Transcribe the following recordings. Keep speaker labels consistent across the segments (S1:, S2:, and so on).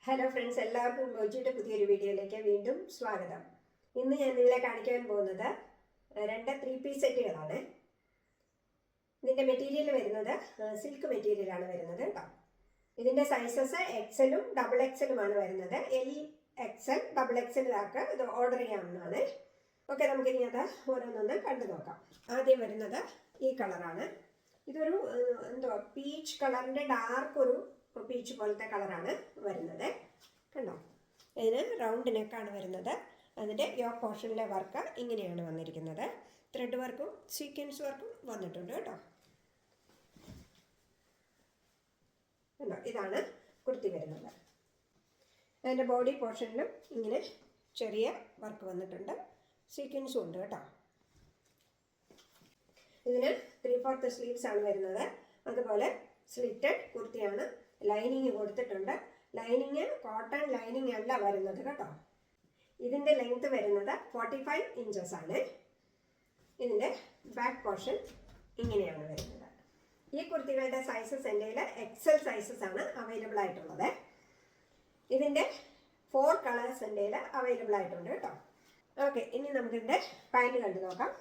S1: Hello friends, എല്ലാവർക്കും മോജിയുടെ പുതിയൊരു വീഡിയോയിലേക്ക് വീണ്ടും സ്വാഗതം. ഇന്ന് ഞാൻ നിങ്ങളെ കാണിക്കാൻ പോകുന്നത് രണ്ട് 3-പീസ് സെറ്റുകളാണ്. ഇതിൻ്റെ മെറ്റീരിയൽ വരുന്നത് സിൽക്ക് മെറ്റീരിയലാണ് വരുന്നത് കേട്ടോ. ഇതിൻ്റെ സൈസസ് എക്സലും ഡബിൾ എക്സലുമാണ് വരുന്നത്. XL ഡബിൾ XL ഇത് ഓർഡർ ചെയ്യാവുന്നതാണ്. ഓക്കെ, നമുക്കിനി അത് ഓരോന്നൊന്ന് കണ്ടു നോക്കാം. ആദ്യം വരുന്നത് ഈ കളറാണ്. ഇതൊരു പീച്ച് കളറിൻ്റെ ഡാർക്ക് ഒരു പീച്ച് പോലത്തെ കളറാണ് വരുന്നത്. കണ്ടോ, ഇതിന് റൗണ്ട് നെക്കാണ് വരുന്നത്. അതിൻ്റെ യോക്ക് പോർഷനിലെ വർക്ക് ഇങ്ങനെയാണ് വന്നിരിക്കുന്നത്. ത്രെഡ് വർക്കും സീക്വൻസ് വർക്കും വന്നിട്ടുണ്ട് കേട്ടോ. കണ്ടോ, ഇതാണ് കുർത്തി വരുന്നത്. അതിൻ്റെ ബോഡി പോർഷനിലും ഇങ്ങനെ ചെറിയ വർക്ക് വന്നിട്ടുണ്ട്, സീക്വൻസും ഉണ്ട് കേട്ടോ. ഇതിന് 3/4 സ്ലീവ്സ് ആണ് വരുന്നത്. അതുപോലെ സ്ലിറ്റഡ് കുർത്തിയാണ്. ലൈനിങ് കൊടുത്തിട്ടുണ്ട്. ലൈനിങ് കോട്ടൺ ലൈനിങ് അല്ല വരുന്നത് കേട്ടോ. ഇതിൻ്റെ ലെങ്ത് വരുന്നത് 45 ഇഞ്ചസ് ആണ്. ഇതിൻ്റെ ബാക്ക് പോർഷൻ ഇങ്ങനെയാണ് വരുന്നത്. ഈ കുർത്തികളുടെ സൈസസ് എൻ്റെ XL സൈസസ് ആണ് അവൈലബിൾ ആയിട്ടുള്ളത്. ഇതിൻ്റെ 4 കളേഴ്സ് എൻ്റെ അവൈലബിൾ ആയിട്ടുണ്ട് കേട്ടോ. ഓക്കെ, ഇനി നമുക്കിതിൻ്റെ പാൻറ് കണ്ടു നോക്കാം.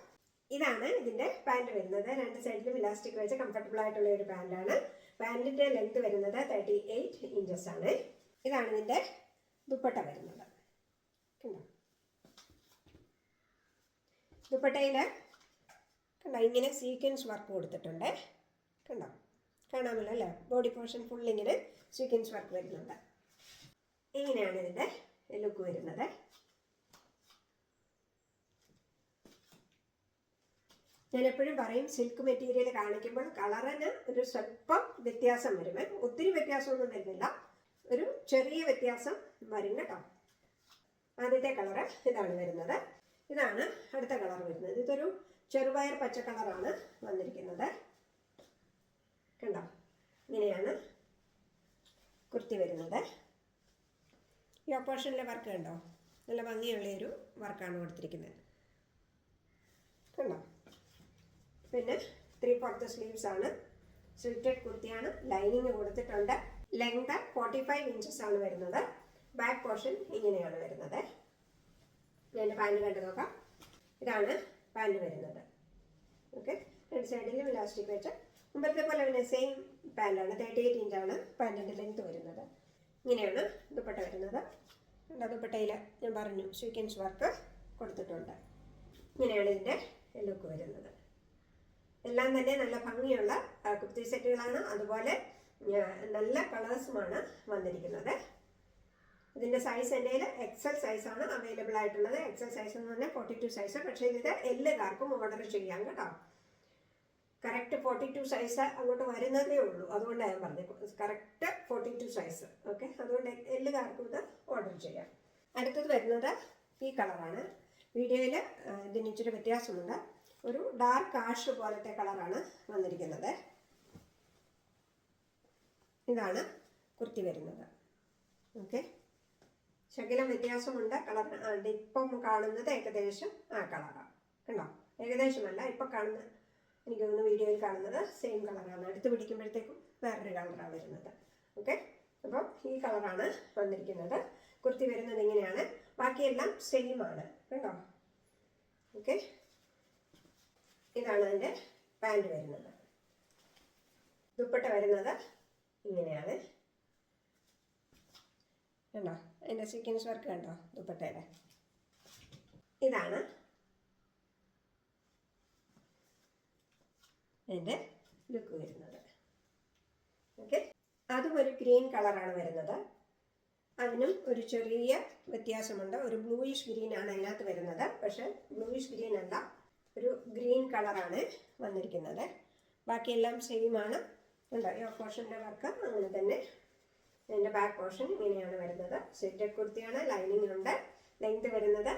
S1: ഇതാണ് ഇതിൻ്റെ പാൻറ് വരുന്നത്. രണ്ട് സൈഡിലും ഇലാസ്റ്റിക് വെച്ച് കംഫർട്ടബിൾ ആയിട്ടുള്ള ഒരു പാൻറ്റാണ്. പാൻറ്റിൻ്റെ ലെങ്ത് വരുന്നത് 38 ഇഞ്ചസ് ആണ്. ഇതാണ് ഇതിൻ്റെ ദുപ്പട്ട വരുന്നത്. കണ്ടോ, ദുപ്പട്ടയിൽ കണ്ടോ ഇങ്ങനെ സീക്വൻസ് വർക്ക് കൊടുത്തിട്ടുണ്ട്. കണ്ടോ, കാണാമല്ലോ അല്ലേ? ബോഡി പോർഷൻ ഫുൾ ഇങ്ങനെ സീക്വൻസ് വർക്ക് വരുന്നുണ്ട്. ഇങ്ങനെയാണ് ഇതിൻ്റെ ലുക്ക് വരുന്നത്. ഞാൻ എപ്പോഴും പറയും, സിൽക്ക് മെറ്റീരിയൽ കാണിക്കുമ്പോൾ കളറിന് ഒരു സ്വല്പം വ്യത്യാസം വരും. ഒത്തിരി വ്യത്യാസമൊന്നും വരുന്നില്ല, ഒരു ചെറിയ വ്യത്യാസം വരും കേട്ടോ. ആദ്യത്തെ കളറ് ഇതാണ് വരുന്നത്. ഇതാണ് അടുത്ത കളർ വരുന്നത്. ഇതൊരു ചെറുപയർ പച്ച കളറാണ് വന്നിരിക്കുന്നത്. കണ്ടോ, ഇങ്ങനെയാണ് കുർത്തി വരുന്നത്. ഈ ഓപ്പോഷനിലെ വർക്ക് കണ്ടോ, നല്ല ഭംഗിയുള്ളൊരു വർക്കാണ് കൊടുത്തിരിക്കുന്നത്. കണ്ടോ, പിന്നെ 3/4 സ്ലീവ്സ് ആണ്. സ്ലിറ്റഡ് കുർത്തിയാണ്. ലൈനിങ് കൊടുത്തിട്ടുണ്ട്. ലെങ്ത് 45 ഇഞ്ചസ് ആണ് വരുന്നത്. ബാക്ക് പോർഷൻ ഇങ്ങനെയാണ് വരുന്നത്. ഞാൻ പാൻറ് കണ്ടു നോക്കാം. ഇതാണ് പാൻറ് വരുന്നത്. ഓക്കെ, രണ്ട് സൈഡിലും ഇലാസ്റ്റിക് വെച്ച് മുമ്പത്തെ പോലെ തന്നെ സെയിം പാൻറ്റാണ്. 38 ഇഞ്ചാണ് പാൻറ്റിൻ്റെ ലെങ്ത് വരുന്നത്. ഇങ്ങനെയാണ് ദുപ്പട്ട വരുന്നത്. ദുപ്പട്ടയിൽ ഞാൻ പറഞ്ഞു സീക്വൻസ് വർക്ക് കൊടുത്തിട്ടുണ്ട്. ഇങ്ങനെയാണ് ഇതിൻ്റെ ലുക്ക് വരുന്നത്. എല്ലാം തന്നെ നല്ല ഭംഗിയുള്ള കുർത്തി സെറ്റുകളാണ്. അതുപോലെ നല്ല കളേഴ്സുമാണ് വന്നിരിക്കുന്നത്. ഇതിൻ്റെ സൈസ് എൻ്റെ XL സൈസാണ് അവൈലബിൾ ആയിട്ടുള്ളത്. XL സൈസ് എന്ന് പറഞ്ഞാൽ 42 സൈസ്. പക്ഷേ ഇത് എല്ലാവർക്കും ഓർഡർ ചെയ്യാം കേട്ടോ. കറക്റ്റ് 42 സൈസ് അങ്ങോട്ട് വരുന്നതേ ഉള്ളൂ. അതുകൊണ്ടാണ് ഞാൻ പറഞ്ഞത് കറക്റ്റ് 42 സൈസ്. ഓക്കെ, അതുകൊണ്ട് എല്ലാവർക്കും ഇത് ഓർഡർ ചെയ്യാം. അടുത്തത് വരുന്നത് ഈ കളറാണ്. വീഡിയോയിൽ ഇതിന് ഇച്ചിരി വ്യത്യാസമുണ്ട്. ഒരു ഡാർക്ക് ആഷ് പോലത്തെ കളറാണ് വന്നിരിക്കുന്നത്. ഇതാണ് കുർത്തി വരുന്നത്. ഓക്കെ, ശകലം വ്യത്യാസമുണ്ട് കളറിന്. ഇപ്പം കാണുന്നത് ഏകദേശം ആ കളറാണ്. കണ്ടോ, ഏകദേശമല്ല, ഇപ്പം കാണുന്ന എനിക്ക് തോന്നുന്നു വീഡിയോയിൽ കാണുന്നത് സെയിം കളറാണ്. അടുത്ത് പിടിക്കുമ്പോഴത്തേക്കും വേറൊരു കളറാണ് വരുന്നത്. ഓക്കെ, അപ്പോൾ ഈ കളറാണ് വന്നിരിക്കുന്നത്. കുർത്തി വരുന്നത് ഇങ്ങനെയാണ്. ബാക്കിയെല്ലാം സെയിം ആണ്. കണ്ടോ, ഓക്കെ. ഇതാണ് അതിൻ്റെ പാൻറ് വരുന്നത്. ദുപ്പട്ട വരുന്നത് ഇങ്ങനെയാണ്. കണ്ടോ, അതിൻ്റെ സീക്വൻസ് വർക്ക് കണ്ടോ ദുപ്പട്ടയുടെ. ഇതാണ് അതിൻ്റെ ലുക്ക് വരുന്നത്. ഓക്കെ, അതും ഒരു ഗ്രീൻ കളറാണ് വരുന്നത്. അതിനും ഒരു ചെറിയ വ്യത്യാസമുണ്ട്. ഒരു ബ്ലൂയിഷ് ഗ്രീനാണ് അതിനകത്ത് വരുന്നത്. പക്ഷേ ബ്ലൂയിഷ് ഗ്രീൻ അല്ല, ഒരു ഗ്രീൻ കളറാണ് വന്നിരിക്കുന്നത്. ബാക്കിയെല്ലാം സെയിം ആണ്. ഉണ്ടോ, ഈ പോർഷൻ്റെ വർക്ക് അങ്ങനെ തന്നെ. അതിൻ്റെ ബാക്ക് പോർഷൻ ഇങ്ങനെയാണ് വരുന്നത്. സ്ലിറ്റഡ് കുർത്തിയാണ്. ലൈനിങ് ഉണ്ട്. ലെങ്ത് വരുന്നത്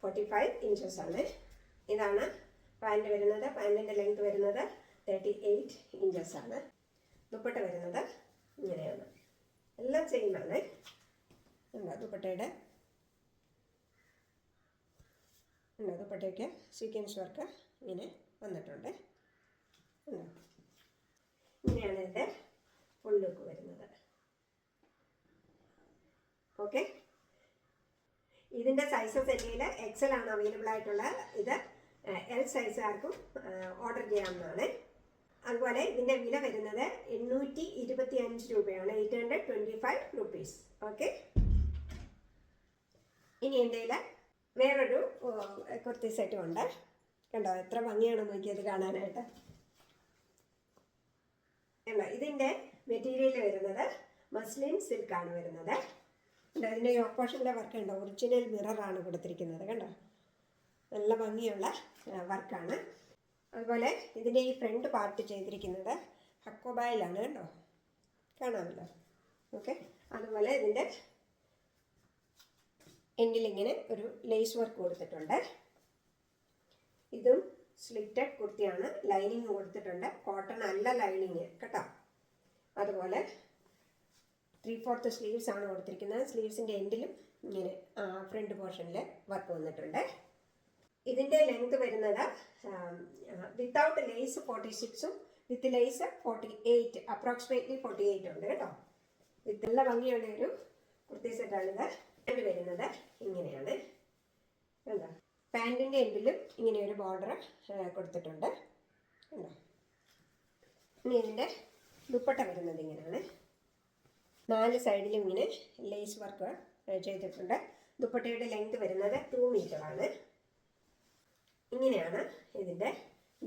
S1: 45 ഇഞ്ചസ് ആണ്. ഇതാണ് പാൻറ് വരുന്നത്. പാൻറ്റിൻ്റെ ലെങ്ത് വരുന്നത് 38 ഇഞ്ചസ് ആണ്. ദുപ്പട്ട വരുന്നത് ഇങ്ങനെയാണ്. എല്ലാം സെയിം ആണ്. ഉണ്ടോ, ദുപ്പട്ടയ്ക്ക് സീക്വൻസ് വർക്ക് ഇങ്ങനെ വന്നിട്ടുണ്ട്. ഇങ്ങനെയാണ് ഇതിൻ്റെ ഫുൾ ലുക്ക് വരുന്നത്. ഓക്കെ, ഇതിൻ്റെ സൈസസ് എൻ്റെ എക്സൽ ആണ് അവൈലബിൾ ആയിട്ടുള്ളത്. ഇത് എൽ സൈസുകാർക്കും ഓർഡർ ചെയ്യാവുന്നതാണ്. അതുപോലെ ഇതിൻ്റെ വില വരുന്നത് 825 രൂപയാണ്, 825 റുപ്പീസ്. ഓക്കെ, ഇനി എൻ്റെ വേറൊരു കുർത്തി സെറ്റും ഉണ്ട്. കണ്ടോ എത്ര ഭംഗിയാണ് നോക്കിയത് കാണാനായിട്ട്. കണ്ടോ ഇതിൻ്റെ മെറ്റീരിയൽ വരുന്നത് മസ്ലിൻ സിൽക്കാണ് വരുന്നത്. അതിൻ്റെ യോക്ക് പോർഷനിലെ വർക്ക് ഉണ്ടോ, ഒറിജിനൽ മിററാണ് കൊടുത്തിരിക്കുന്നത്. കണ്ടോ നല്ല ഭംഗിയുള്ള വർക്കാണ്. അതുപോലെ ഇതിൻ്റെ ഈ ഫ്രണ്ട് പാർട്ട് ചെയ്തിരിക്കുന്നത് ഹക്കോബായിലാണ്. കണ്ടോ കാണാമല്ലോ. ഓക്കെ, അതുപോലെ ഇതിൻ്റെ എൻഡിലിങ്ങനെ ഒരു ലേസ് വർക്ക് കൊടുത്തിട്ടുണ്ട്. ഇതും സ്ലിറ്റഡ് കുർത്തിയാണ്, ലൈനിങ് കൊടുത്തിട്ടുണ്ട്. കോട്ടൺ അല്ല ലൈനിങ് കേട്ടോ. അതുപോലെ 3/4 സ്ലീവ്സ് ആണ് കൊടുത്തിരിക്കുന്നത്. സ്ലീവ്സിൻ്റെ എൻഡിലും ഇങ്ങനെ ഫ്രണ്ട് പോർഷനിൽ വർക്ക് വന്നിട്ടുണ്ട്. ഇതിൻ്റെ ലെങ്ത് വരുന്നത് വിത്തൗട്ട് ലേസ് 46ഉം വിത്ത് ലേസ് 48, അപ്രോക്സിമേറ്റ്ലി 48 ഉണ്ട് കേട്ടോ. നല്ല ഭംഗിയുള്ള ഒരു കുർത്തി സെറ്റാണിത്. ഇത് വരുന്നത് ഇങ്ങനെയാണ്. എന്താ പാൻറ്റിൻ്റെ എൻഡിലും ഇങ്ങനെ ഒരു ബോർഡർ കൊടുത്തിട്ടുണ്ട്. കണ്ടോ, ഇനി ഇതിൻ്റെ ദുപ്പട്ട വരുന്നത് ഇങ്ങനെയാണ്. 4 സൈഡിലും ഇങ്ങനെ ലേസ് വർക്ക് ചെയ്തിട്ടുണ്ട്. ദുപ്പട്ടയുടെ ലെങ്ത് വരുന്നത് 2 മീറ്ററാണ്. ഇങ്ങനെയാണ് ഇതിൻ്റെ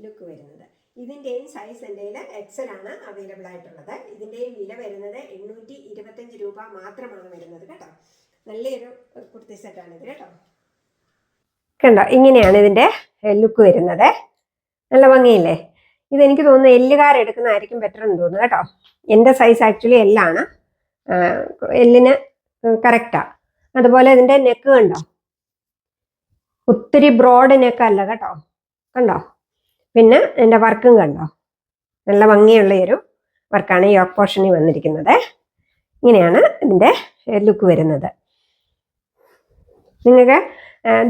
S1: ലുക്ക് വരുന്നത്. ഇതിൻ്റെയും സൈസ് എൻ്റെ എക്സൽ ആണ് അവൈലബിൾ ആയിട്ടുള്ളത്. ഇതിൻ്റെയും വില വരുന്നത് 825 രൂപ മാത്രമാണ് വരുന്നത് കേട്ടോ. നല്ലൊരു കുർത്തി സെറ്റാണിത് കേട്ടോ. കണ്ടോ ഇങ്ങനെയാണ് ഇതിൻ്റെ ലുക്ക് വരുന്നത്. നല്ല ഭംഗിയില്ലേ. ഇതെനിക്ക് തോന്നുന്നു എല്ലുകാരെടുക്കുന്നതായിരിക്കും ബെറ്റർ എന്ന് തോന്നുന്നു കേട്ടോ. എൻ്റെ സൈസ് ആക്ച്വലി എല്ലാണ്, എല്ലിന് കറക്റ്റാണ്. അതുപോലെ ഇതിൻ്റെ നെക്ക് കണ്ടോ, ഒത്തിരി ബ്രോഡ് നെക്കല്ല കേട്ടോ. കണ്ടോ, പിന്നെ എൻ്റെ വർക്കും കണ്ടോ, നല്ല ഭംഗിയുള്ള ഒരു വർക്കാണ് ഈ യോക്ക് പോർഷനിൽ വന്നിരിക്കുന്നത്. ഇങ്ങനെയാണ് ഇതിൻ്റെ ലുക്ക് വരുന്നത്. നിങ്ങൾക്ക്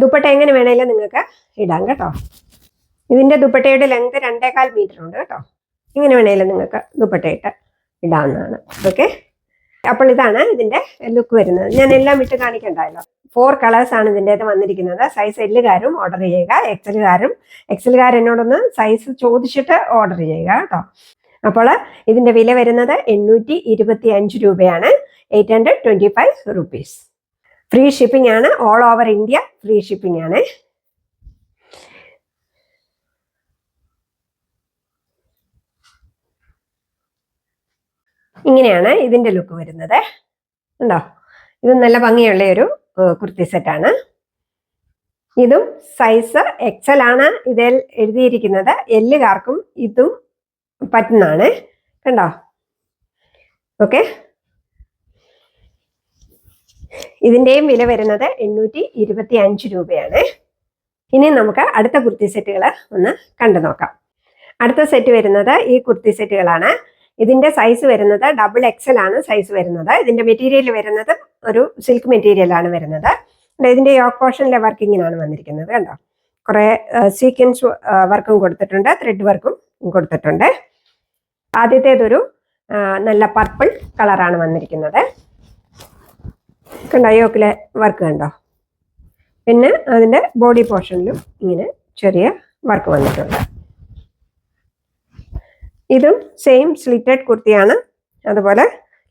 S1: ദുപ്പട്ട എങ്ങനെ വേണേലും നിങ്ങൾക്ക് ഇടാം കേട്ടോ. ഇതിൻ്റെ ദുപ്പട്ടയുടെ ലെങ്ത് 2.25 മീറ്റർ ഉണ്ട് കേട്ടോ. ഇങ്ങനെ വേണേലും നിങ്ങൾക്ക് ദുപ്പട്ടയിട്ട് ഇടാവുന്നതാണ്. ഓക്കെ, അപ്പോൾ ഇതാണ് ഇതിൻ്റെ ലുക്ക് വരുന്നത്. ഞാൻ എല്ലാം ഇട്ട് കാണിക്കണ്ടല്ലോ. 4 കളേഴ്സാണ് ഇതിൻ്റെത് വന്നിരിക്കുന്നത്. സൈസ് എല്ലുകാരും ഓർഡർ ചെയ്യുക, എക്സലുകാർ എന്നോടൊന്ന് സൈസ് ചോദിച്ചിട്ട് ഓർഡർ ചെയ്യുക കേട്ടോ. അപ്പോൾ ഇതിൻ്റെ വില വരുന്നത് 825 രൂപയാണ്, 825 റുപ്പീസ്. ഫ്രീ ഷിപ്പിംഗ് ആണ്, all over India free shipping ആണ്. ഇങ്ങനെയാണ് ഇതിൻ്റെ ലുക്ക് വരുന്നത്. ഉണ്ടോ, ഇത് നല്ല ഭംഗിയുള്ള ഒരു കുർത്തി സെറ്റാണ്. ഇതും സൈസ് എക്സൽ ആണ് ഇതിൽ എഴുതിയിരിക്കുന്നത്. എല്ലുകാർക്കും ഇതും പറ്റുന്നതാണ്. കണ്ടോ, ഓക്കെ. ഇതിൻ്റെയും വില വരുന്നത് 825 രൂപയാണ്. ഇനി നമുക്ക് അടുത്ത കുർത്തി സെറ്റുകൾ ഒന്ന് കണ്ടു നോക്കാം. അടുത്ത സെറ്റ് വരുന്നത് ഈ കുർത്തി സെറ്റുകളാണ്. ഇതിൻ്റെ സൈസ് വരുന്നത് XXL ആണ് സൈസ് വരുന്നത്. ഇതിൻ്റെ മെറ്റീരിയൽ വരുന്നത് ഒരു സിൽക്ക് മെറ്റീരിയലാണ് വരുന്നത്. ഇതിൻ്റെ യോക്ക് പോർഷനിലെ വർക്കിങ്ങിനാണ് വന്നിരിക്കുന്നത്. കണ്ടോ, കുറേ സീക്വൻസ് വർക്കും കൊടുത്തിട്ടുണ്ട്, ത്രെഡ് വർക്കും കൊടുത്തിട്ടുണ്ട്. ആദ്യത്തേതൊരു നല്ല പർപ്പിൾ കളറാണ് വന്നിരിക്കുന്നത്. കണ്ടോ യോക്കിലെ വർക്ക് കണ്ടോ. പിന്നെ അതിൻ്റെ ബോഡി പോർഷനിലും ഇങ്ങനെ ചെറിയ വർക്ക് വന്നിട്ടുണ്ട്. ഇതും സെയിം സ്ലിറ്റഡ് കുർത്തിയാണ്. അതുപോലെ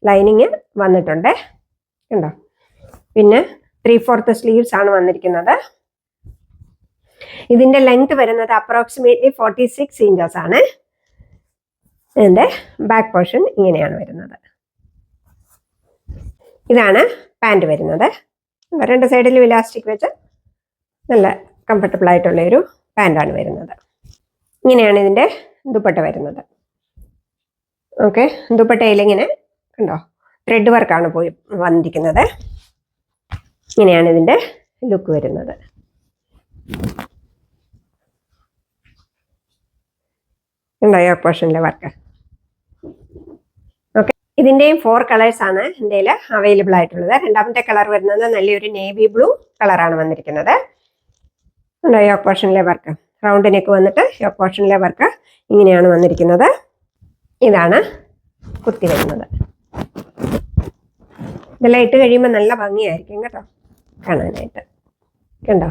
S1: ലൈനിങ് വന്നിട്ടുണ്ട് കണ്ടോ. പിന്നെ 3/4 സ്ലീവ്സ് ആണ് വന്നിരിക്കുന്നത്. ഇതിൻ്റെ ലെങ്ത് വരുന്നത് അപ്രോക്സിമേറ്റ്ലി 46 ഇഞ്ചസ് ആണ്. ഇതിൻ്റെ ബാക്ക് പോർഷൻ ഇങ്ങനെയാണ് വരുന്നത്. ഇതാണ് പാൻറ് വരുന്നത്. 2 സൈഡിലും ഇലാസ്റ്റിക് വെച്ച് നല്ല കംഫർട്ടബിൾ ആയിട്ടുള്ള ഒരു പാൻറ്റാണ് വരുന്നത്. ഇങ്ങനെയാണ് ഇതിൻ്റെ ദുപ്പട്ട വരുന്നത്. ഓക്കെ, ദുപ്പട്ടയിൽ ഇങ്ങനെ കണ്ടോ ത്രെഡ് വർക്കാണ് പോയി വന്നിരിക്കുന്നത്. ഇങ്ങനെയാണ് ഇതിൻ്റെ ലുക്ക് വരുന്നത്. ഉണ്ടോ യോക്ക് പോർഷനിലെ വർക്ക്. ഓക്കെ, ഇതിൻ്റെയും 4 കളേഴ്സാണ് എൻ്റെ അവൈലബിൾ ആയിട്ടുള്ളത്. രണ്ടാമത്തെ കളർ വരുന്നത് നല്ലൊരു നേവി ബ്ലൂ കളറാണ് വന്നിരിക്കുന്നത്. ഉണ്ടോ യോക്ക് പോർഷനിലെ വർക്ക്, റൗണ്ട് നെക്ക് വന്നിട്ട് യോക്ക് പോർഷനിലെ വർക്ക് ഇങ്ങനെയാണ് വന്നിരിക്കുന്നത്. ഇതാണ് കുർത്തി വരുന്നത്. ഇതെല്ലാം ഇട്ട് കഴിയുമ്പോൾ നല്ല ഭംഗിയായിരിക്കും കേട്ടോ കാണാനായിട്ട്. കണ്ടോ?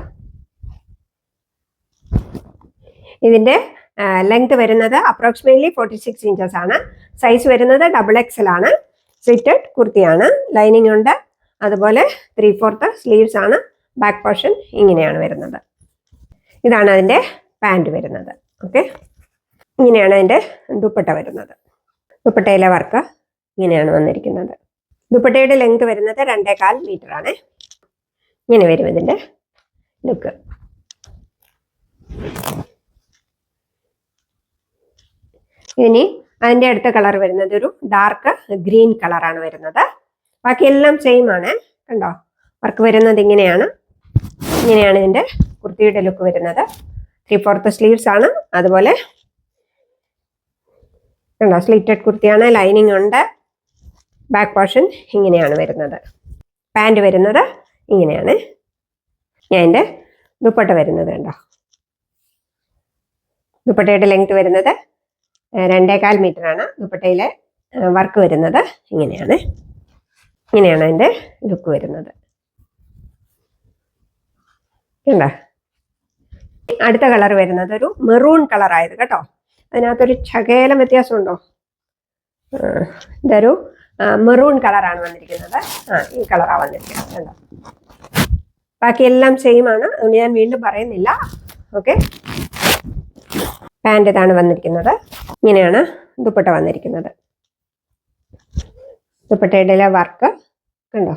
S1: ഇതിൻ്റെ ലെങ്ത് വരുന്നത് അപ്രോക്സിമേറ്റ്ലി 46 ഇഞ്ചസ് ആണ്. സൈസ് വരുന്നത് XXL ആണ്. സ്ലിറ്റഡ് കുർത്തിയാണ്. ലൈനിങ് ഉണ്ട്. അതുപോലെ 3/4 സ്ലീവ്സ് ആണ്. ബാക്ക് പോർഷൻ ഇങ്ങനെയാണ് വരുന്നത്. ഇതാണ് അതിൻ്റെ പാൻറ് വരുന്നത്. ഓക്കെ, ഇങ്ങനെയാണ് അതിൻ്റെ ദുപ്പട്ട വരുന്നത്. ദുപ്പട്ടയിലെ വർക്ക് ഇങ്ങനെയാണ് വന്നിരിക്കുന്നത്. ദുപ്പട്ടയുടെ ലെങ്ത് വരുന്നത് 2.25 മീറ്റർ ആണ്. ഇങ്ങനെ വരും ഇതിൻ്റെ ലുക്ക്. ഇനി അതിൻ്റെ അടുത്ത കളർ വരുന്നത് ഒരു ഡാർക്ക് ഗ്രീൻ കളറാണ് വരുന്നത്. ബാക്കിയെല്ലാം സെയിം ആണ്. കണ്ടോ? വർക്ക് വരുന്നത് ഇങ്ങനെയാണ്. ഇങ്ങനെയാണ് ഇതിൻ്റെ കുർത്തിയുടെ ലുക്ക് വരുന്നത്. 3/4 സ്ലീവ്സ് ആണ്. അതുപോലെ കണ്ടോ? സ്ലിറ്റഡ് കുർത്തിയാണ്. ലൈനിങ് ഉണ്ട്. ബാക്ക് പോർഷൻ ഇങ്ങനെയാണ് വരുന്നത്. പാൻറ് വരുന്നത് ഇങ്ങനെയാണ്. ഞാൻ എൻ്റെ ദുപ്പട്ട വരുന്നത് കണ്ടോ? ദുപ്പട്ടയുടെ ലെങ്ത് വരുന്നത് 2.25 മീറ്റർ ആണ്. ദുപ്പട്ടയിലെ വർക്ക് വരുന്നത് ഇങ്ങനെയാണ്. ഇങ്ങനെയാണ് അതിൻ്റെ ലുക്ക് വരുന്നത്. കണ്ടോ? അടുത്ത കളർ വരുന്നത് ഒരു മെറൂൺ കളറായത് കേട്ടോ. അതിനകത്തൊരു ശകലം വ്യത്യാസമുണ്ടോ? ഇതൊരു മെറൂൺ കളറാണ് വന്നിരിക്കുന്നത്. ഈ കളറാണ് വന്നിരിക്കുന്നത്. കണ്ടോ? ബാക്കിയെല്ലാം സെയിം ആണ്. അതുകൊണ്ട് ഞാൻ വീണ്ടും പറയുന്നില്ല. ഓക്കെ, പാൻറ് ഇതാണ് വന്നിരിക്കുന്നത്. ഇങ്ങനെയാണ് ദുപ്പട്ട വന്നിരിക്കുന്നത്. ദുപ്പട്ടയുടെ വർക്ക് കണ്ടോ?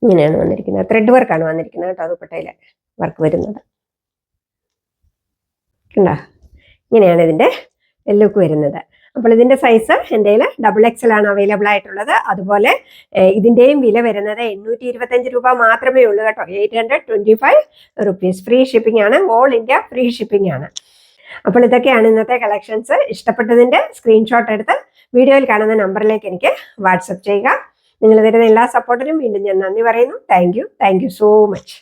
S1: ഇങ്ങനെയാണ് വന്നിരിക്കുന്നത്. ത്രെഡ് വർക്കാണ് വന്നിരിക്കുന്നത് കേട്ടോ. ദുപ്പട്ടയിലെ വർക്ക് വരുന്നത് കണ്ടോ? ഇങ്ങനെയാണ് ഇതിൻ്റെ ലുക്ക് വരുന്നത്. അപ്പോൾ ഇതിൻ്റെ സൈസ് എൻ്റെ കയ്യിൽ XXL ആണ് അവൈലബിൾ ആയിട്ടുള്ളത്. അതുപോലെ ഇതിൻ്റെയും വില വരുന്നത് 825 രൂപ മാത്രമേ ഉള്ളൂ കേട്ടോ. 825 റുപ്പീസ്. ഫ്രീ ഷിപ്പിംഗ് ആണ്. ഓൾ ഇന്ത്യ ഫ്രീ ഷിപ്പിംഗ് ആണ്. അപ്പോൾ ഇതൊക്കെയാണ് ഇന്നത്തെ കളക്ഷൻസ്. ഇഷ്ടപ്പെട്ടതിൻ്റെ സ്ക്രീൻഷോട്ട് എടുത്ത് വീഡിയോയിൽ കാണുന്ന നമ്പറിലേക്ക് എനിക്ക് വാട്സപ്പ് ചെയ്യുക. നിങ്ങൾ തരുന്ന എല്ലാ സപ്പോർട്ടിനും വീണ്ടും ഞാൻ നന്ദി പറയുന്നു. Thank you so much.